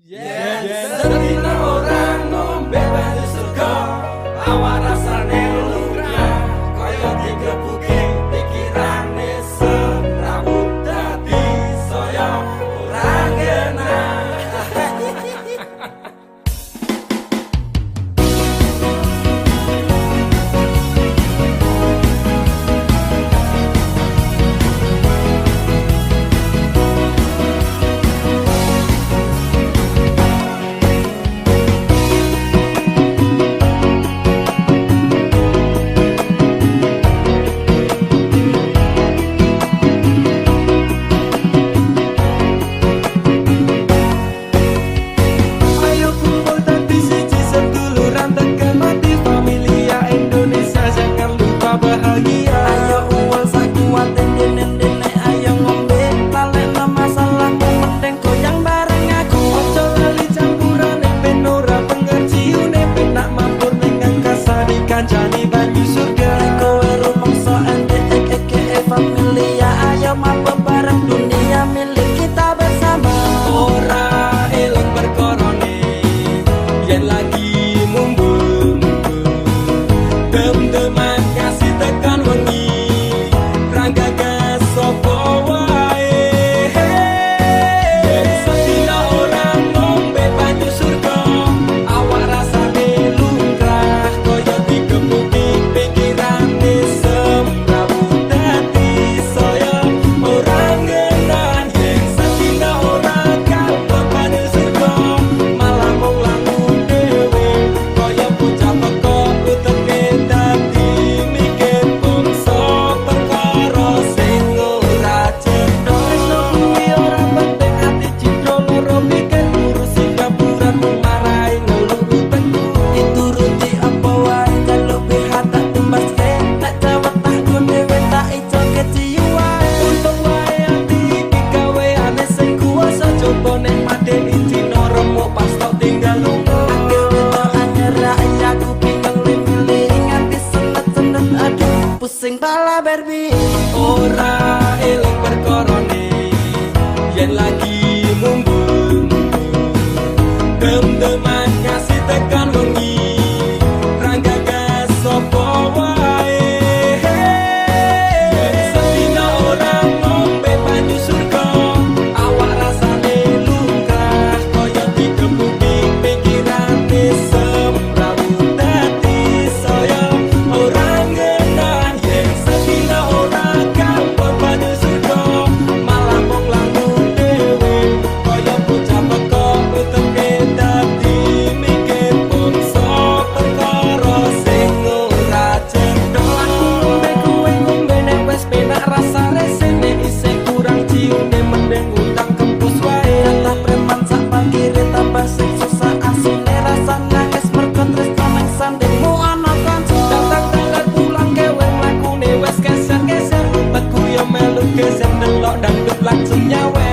Yen sedina orang ngombe banyu surga, awak rasane lumrah, kaya digebuki pikirane serabut dadi saya ora genah. Kancane banyu surga kowe rumangsa eke familia ayo mabuk bareng dunia milik kita bersama Ora eling perkorone yen lagi mumbul dem-deman kasih tekan wengi ranggagas sapa wae yen sedina orang ngombe banyu surga awak rasane lumrah kaya digebuki pikirane semrawut dadi saya orang genah yen sedina orang kapok banyu surga malah mung langun dhewe kaya bocah peko uteke dadi mikir bangsa perkara sing ora cetha kuwi ora penting ati citra loro mikir ngurusi kaburan mung marai nulung utengku dituruti apa wae jaluk pihak tak tumbaske tak cawet tak dhewe tak ijo keciuan untung wae ati iki gaweane sing kuwasa coba nek madeni dina remuk pas tok tinggal lunga akeh wedok anyar aku pilih nganti senet-senet aduh pusing pala berbi ora eling perkorone yen lagi mumbul dem-deman kasih tekan wengi ranggagas sapa wae yen sedina orang ngombe banyu surga awak rasane lumrah kaya digebuki pikirane semrawut dadi saya orang genah yen sedina orang kapok banyu surga malah mung langun dhewe kaya bocah peko uteke dadi mikir bangsa perkara sing ora cetha ngombe kuwe ngombe nek wis penak rasane sene isih kurang ciune mending utang kempus wae kata preman sak pangkire tambah sing susah asune rasa nangis mergo tresno nang sandingmu ana kanca datang dalan pulang kewe mlakune wis keser-keser beku yo melu geser delok dangdut langsung nyawe